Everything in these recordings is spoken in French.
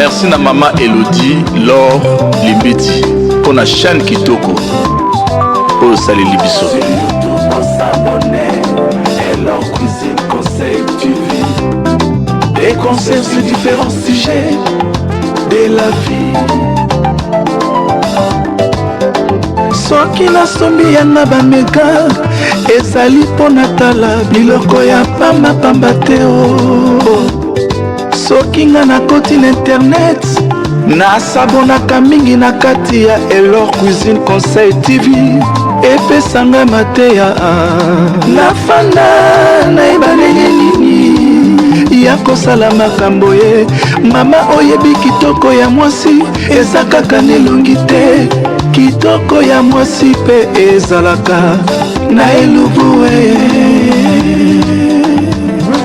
Merci na maman Elodie, Laure, Limbeti, pour la chaîne Kitoko. Oh, salut Libiso. Leur cuisine, conseil, tu vis. Des conseils sur différents sujets de la vie. Soki nasombi yanga bameka ezali mpona tala biloko ya pamba te o. Soki nga nakoti na internet nasabonaka mingi na kati ya Elor Cuisine Conseil TV epesanga mateya nafanda nayebanenge nini ya kosala makambo ye. Mama oyebi kitoko ya mwasi eza kaka nelongi te, kitoko ya mwasi mpe ezalaka na elubu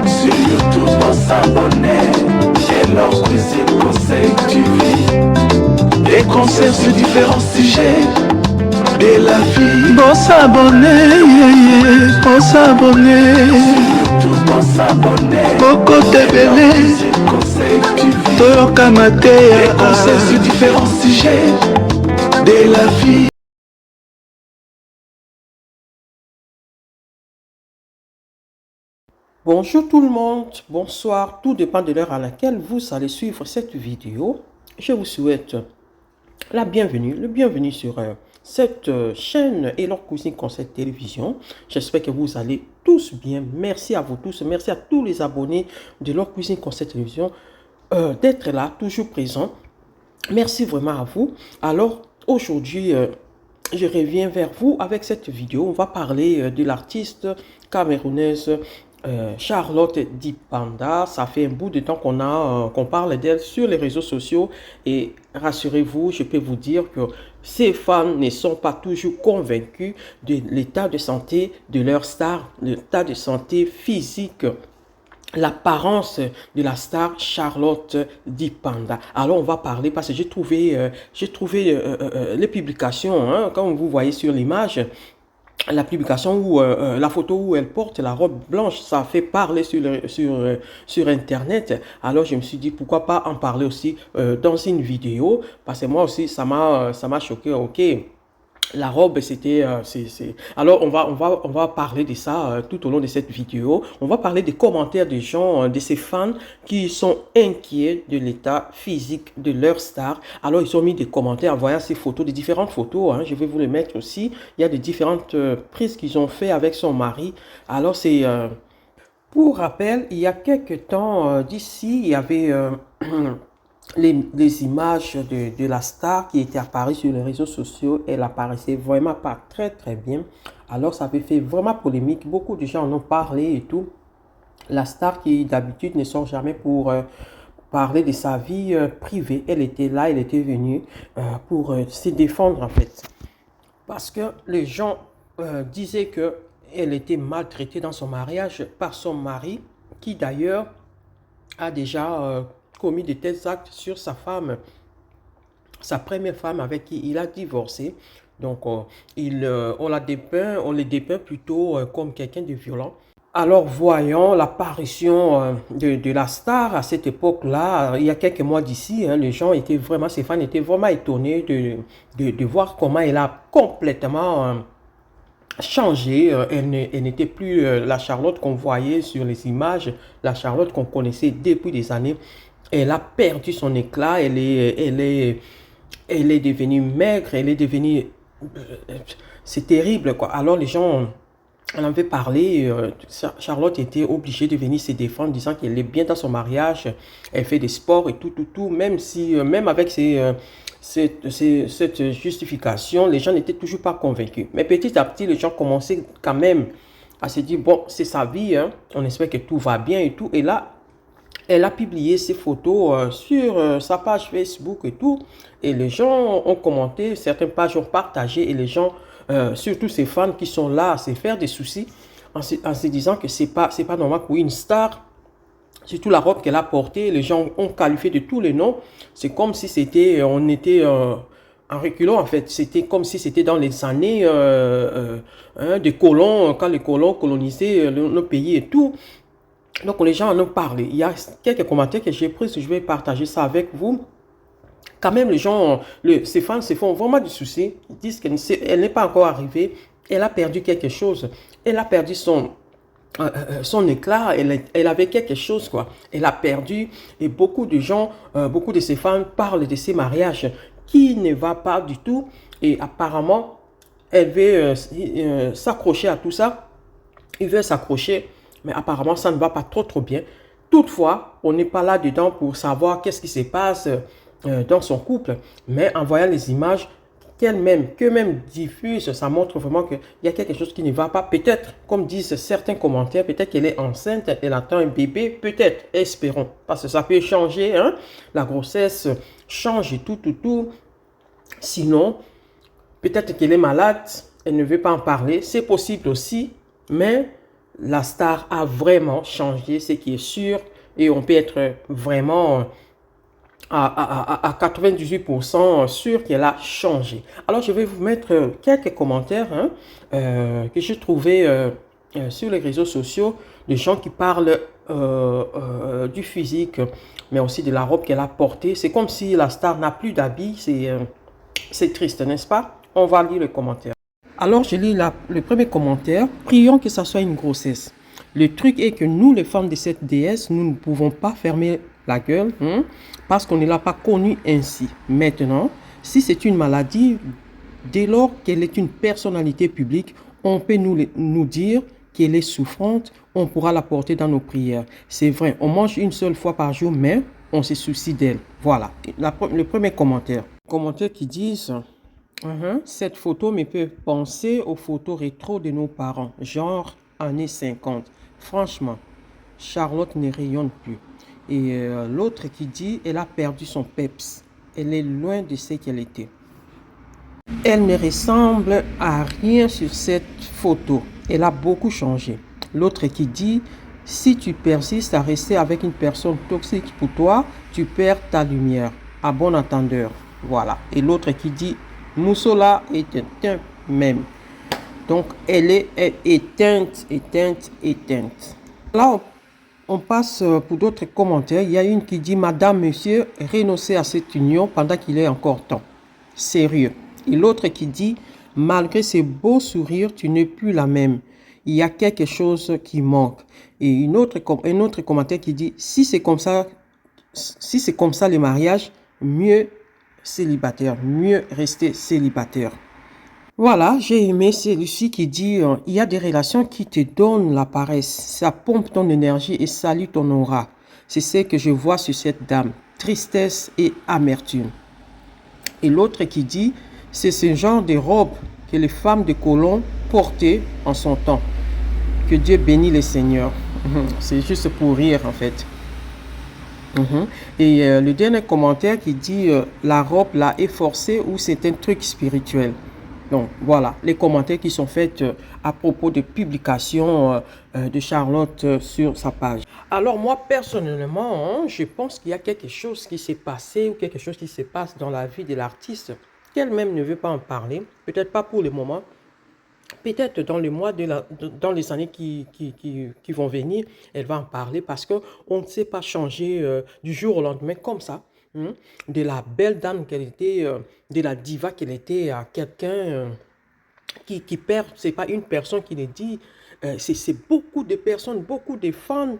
sur YouTube s'abonner Elor Cuisine Conseil TV. Des conseils sur différents sujets de la vie. Bon s'abonner, bon s'abonner, bon s'abonner. Beaucoup de bébés, toyoka mateya. Des conseils sur différents sujets de la vie. Bonjour tout le monde, bonsoir, tout dépend de l'heure à laquelle vous allez suivre cette vidéo. Je vous souhaite la bienvenue, le bienvenue sur cette chaîne Elor Cuisine Conseil Télévision. J'espère que vous allez tous bien. Merci à vous tous, merci à tous les abonnés de Elor Cuisine Conseil Télévision d'être là, toujours présents. Merci vraiment à vous. Alors aujourd'hui, je reviens vers vous avec cette vidéo. On va parler de l'artiste camerounaise Charlotte Dipanda. Ça fait un bout de temps qu'on parle d'elle sur les réseaux sociaux et rassurez-vous, je peux vous dire que ces fans ne sont pas toujours convaincus de l'état de santé de leur star, l'état de santé physique, l'apparence de la star Charlotte Dipanda. Alors on va parler parce que j'ai trouvé les publications, hein, comme vous voyez sur l'image. La publication où la photo où elle porte la robe blanche, ça fait parler sur internet. Alors je me suis dit pourquoi pas en parler aussi dans une vidéo, parce que moi aussi ça m'a choqué. Ok, la robe c'était alors on va parler de ça tout au long de cette vidéo. On va parler des commentaires des gens, de ces fans qui sont inquiets de l'état physique de leur star. Alors ils ont mis des commentaires en voyant ces photos, des différentes photos, hein, je vais vous les mettre aussi. Il y a des différentes prises qu'ils ont fait avec son mari. Alors c'est pour rappel, il y a quelques temps d'ici, il y avait les images de la star qui était apparue sur les réseaux sociaux. Elle apparaissait vraiment pas très bien. Alors ça avait fait vraiment polémique. Beaucoup de gens en ont parlé et tout. La star qui d'habitude ne sort jamais pour parler de sa vie privée. Elle était là, elle était venue pour se défendre en fait. Parce que les gens disaient qu'elle était maltraitée dans son mariage par son mari, qui d'ailleurs a déjà commis de tels actes sur sa femme, sa première femme avec qui il a divorcé. Donc on les dépeint plutôt comme quelqu'un de violent. Alors voyons l'apparition de la star à cette époque-là, il y a quelques mois d'ici, hein, ces fans étaient vraiment étonnés de voir comment elle a complètement changé. Elle n'était plus la Charlotte qu'on voyait sur les images, la Charlotte qu'on connaissait depuis des années. Elle a perdu son éclat, elle est devenue maigre, elle est devenue... c'est terrible, quoi. Alors les gens en avaient parlé, Charlotte était obligée de venir se défendre, disant qu'elle est bien dans son mariage, elle fait des sports et tout, même avec cette justification, les gens n'étaient toujours pas convaincus. Mais petit à petit, les gens commençaient quand même à se dire, bon, c'est sa vie, hein, on espère que tout va bien et tout. Et là, elle a publié ses photos sur sa page Facebook et tout. Et les gens ont commenté, certaines pages ont partagé. Et les gens, surtout ces fans qui sont là à se faire des soucis, en se disant que c'est pas normal pour une star, surtout la robe qu'elle a portée, les gens ont qualifié de tous les noms. C'est comme si on était en reculant en fait. C'était comme si c'était dans les années des colons, quand les colons colonisaient nos pays et tout. Donc, les gens en ont parlé. Il y a quelques commentaires que j'ai pris, je vais partager ça avec vous. Quand même, les gens, ces fans se font vraiment du souci. Ils disent qu'elle n'est pas encore arrivée. Elle a perdu quelque chose. Elle a perdu son éclat, elle avait quelque chose, quoi. Elle a perdu, et beaucoup de gens, beaucoup de ses fans parlent de ces mariages qui ne va pas du tout, et apparemment elle veut s'accrocher à tout ça. Il veut s'accrocher, mais apparemment ça ne va pas trop bien. Toutefois, on n'est pas là dedans pour savoir qu'est-ce qui se passe dans son couple, mais en voyant les images que même diffuse, ça montre vraiment qu'il y a quelque chose qui ne va pas. Peut-être, comme disent certains commentaires, peut-être qu'elle est enceinte, elle attend un bébé, peut-être, espérons, parce que ça peut changer, hein? La grossesse change et tout. Sinon, peut-être qu'elle est malade, elle ne veut pas en parler, c'est possible aussi, mais la star a vraiment changé, ce qui est sûr, et on peut être vraiment à 98% sûr qu'elle a changé. Alors, je vais vous mettre quelques commentaires que j'ai trouvés sur les réseaux sociaux de gens qui parlent du physique, mais aussi de la robe qu'elle a portée. C'est comme si la star n'a plus d'habits. C'est triste, n'est-ce pas? On va lire le commentaire. Alors, je lis le premier commentaire. Prions que ça soit une grossesse. Le truc est que nous, les femmes de cette déesse, nous ne pouvons pas fermer la gueule parce qu'on ne l'a pas connue ainsi. Maintenant, si c'est une maladie, dès lors qu'elle est une personnalité publique, on peut nous dire qu'elle est souffrante, on pourra la porter dans nos prières. C'est vrai, on mange une seule fois par jour, mais on se soucie d'elle. Voilà, le premier commentaire. Commentaires qui disent... Cette photo me fait penser aux photos rétro de nos parents, genre années 50. Franchement, Charlotte ne rayonne plus. Et l'autre qui dit, elle a perdu son peps. Elle est loin de ce qu'elle était. Elle ne ressemble à rien sur cette photo. Elle a beaucoup changé. L'autre qui dit, si tu persistes à rester avec une personne toxique pour toi, tu perds ta lumière. À bon entendeur. Voilà. Et l'autre qui dit, Moussola est éteinte même. Donc, elle est éteinte. Là, on passe pour d'autres commentaires. Il y a une qui dit, Madame, Monsieur, renoncez à cette union pendant qu'il est encore temps. Sérieux. Et l'autre qui dit, malgré ces beaux sourires, tu n'es plus la même. Il y a quelque chose qui manque. Et un autre commentaire qui dit, si c'est comme ça les mariages, mieux célibataire, mieux rester célibataire. Voilà, j'ai aimé celui-ci qui dit il y a des relations qui te donnent la paresse, ça pompe ton énergie et salue ton aura. C'est ce que je vois sur cette dame, tristesse et amertume. Et l'autre qui dit c'est ce genre de robe que les femmes de colons portaient en son temps. Que Dieu bénisse les seigneurs. C'est juste pour rire en fait. Et le dernier commentaire qui dit la robe là est forcée ou c'est un truc spirituel. Donc voilà les commentaires qui sont faits à propos de publications de Charlotte sur sa page. Alors moi personnellement, je pense qu'il y a quelque chose qui s'est passé ou quelque chose qui se passe dans la vie de l'artiste qu'elle-même ne veut pas en parler. Peut-être pas pour le moment. Peut-être dans les mois, dans les années qui vont venir, elle va en parler parce qu'on ne sait pas changer du jour au lendemain comme ça. De la belle dame qu'elle était, de la diva qu'elle était à quelqu'un qui perd, c'est pas une personne qui le dit, c'est beaucoup de personnes, beaucoup de fans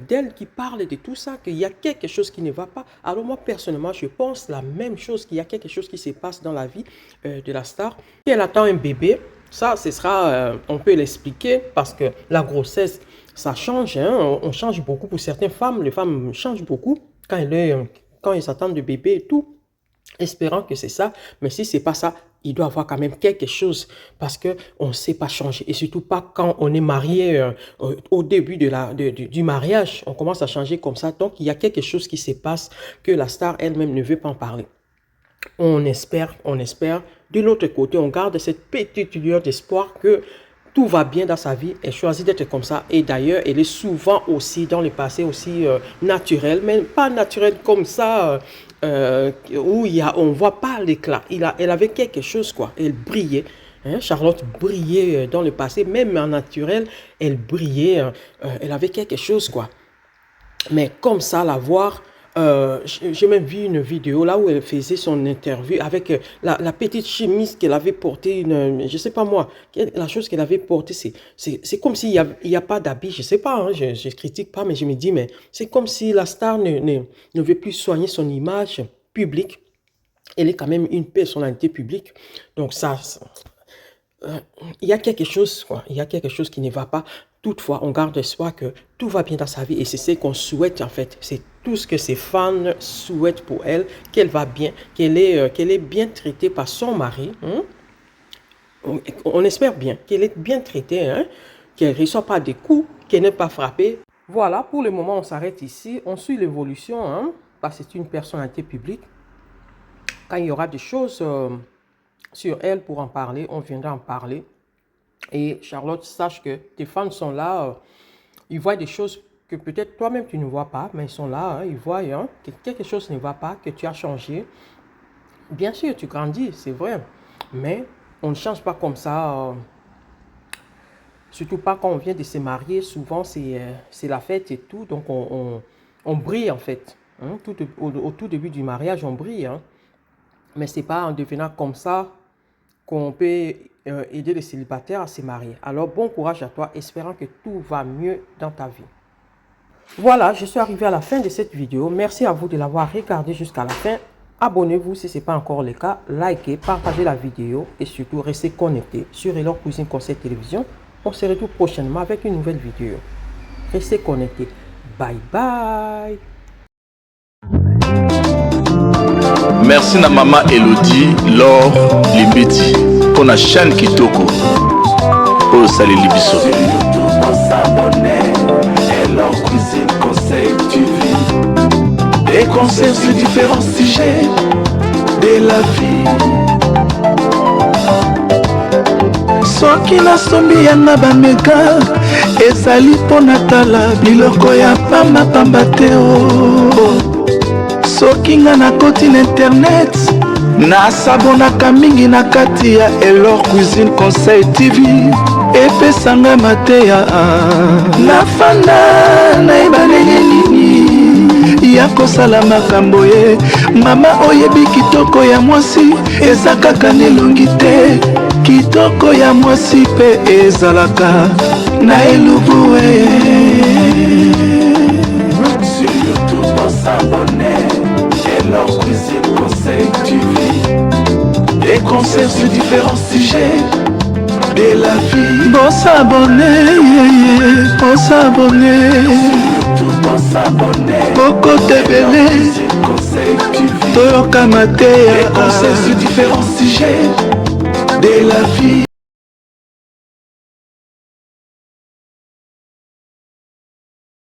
d'elle qui parlent de tout ça, qu'il y a quelque chose qui ne va pas. Alors moi personnellement, je pense la même chose, qu'il y a quelque chose qui se passe dans la vie de la star. Si elle attend un bébé, ça, ce sera, on peut l'expliquer parce que la grossesse, ça change. On change beaucoup pour certaines femmes. Les femmes changent beaucoup quand elles s'attendent de bébé et tout. Espérant que c'est ça. Mais si ce n'est pas ça, il doit y avoir quand même quelque chose parce qu'on ne sait pas changer. Et surtout pas quand on est marié au début du mariage. On commence à changer comme ça. Donc, il y a quelque chose qui se passe que la star elle-même ne veut pas en parler. On espère. De l'autre côté, on garde cette petite lueur d'espoir que tout va bien dans sa vie. Elle choisit d'être comme ça. Et d'ailleurs, elle est souvent aussi, dans le passé, aussi naturelle. Mais pas naturelle comme ça, où on ne voit pas l'éclat. Elle avait quelque chose, quoi. Elle brillait. Hein? Charlotte brillait dans le passé, même en naturel, elle brillait, elle avait quelque chose, quoi. Mais comme ça, la voir, j'ai même vu une vidéo là où elle faisait son interview avec la petite chemise qu'elle avait portée, je sais pas moi, la chose qu'elle avait portée, c'est comme s'il y a pas d'habit, je sais pas, hein, je critique pas, mais je me dis, mais c'est comme si la star ne veut plus soigner son image publique. Elle est quand même une personnalité publique, donc il y a quelque chose, quoi. Il y a quelque chose qui ne va pas. Toutefois, on garde espoir que tout va bien dans sa vie et c'est ce qu'on souhaite en fait. C'est tout ce que ses fans souhaitent pour elle, qu'elle va bien, qu'elle est bien traitée par son mari. Hein? On espère bien qu'elle est bien traitée, hein? Qu'elle ne reçoit pas des coups, qu'elle n'est pas frappée. Voilà, pour le moment, on s'arrête ici. On suit l'évolution, hein? Parce que c'est une personnalité publique. Quand il y aura des choses sur elle pour en parler, on viendra en parler. Et Charlotte, sache que tes fans sont là, ils voient des choses que peut-être toi-même tu ne vois pas, mais ils sont là, hein, ils voient hein, que quelque chose ne va pas, que tu as changé. Bien sûr, tu grandis, c'est vrai, mais on ne change pas comme ça, surtout pas quand on vient de se marier, souvent c'est la fête et tout, donc on brille en fait. Hein, au tout début du mariage, on brille, hein, mais ce n'est pas en devenant comme ça qu'on peut aider les célibataires à se marier. Alors, bon courage à toi, espérant que tout va mieux dans ta vie. Voilà, je suis arrivé à la fin de cette vidéo. Merci à vous de l'avoir regardé jusqu'à la fin. Abonnez-vous si ce n'est pas encore le cas. Likez, partagez la vidéo et surtout restez connectés sur Elor Cuisine Conseil Télévision. On se retrouve prochainement avec une nouvelle vidéo. Restez connectés. Bye bye. Merci na maman Elodie Laure Limbeti pour la chaîne Kitoko. Oh salut Libiso. Sur YouTube, on s'abonner. Elor Cuisine Conseil TV. Des conseils sur différents sujets de la vie. Soki nasombi yanga bameka ezali mpo natala biloko ya pamba te o. Soki nga nakoti na internet nasabonaka mingi na kati ya Elor Cuisine Conseil TV epesanga mateya nafanda nayeba ndenge nini ya kosala makambo ye mama oyebi kitoko ya mwasi eza kaka nelongi te kitoko ya mwasi mpe ezalaka na elubu sur YouTube on s'abonner Elor Cuisine Conseil TV. Des conseils sur différents sujets de la vie. Bon s'abonner, bon s'abonner. Sur YouTube on s'abonner. Boko tebele, Toyoka Matea. Des conseils sur différents sujets de la vie.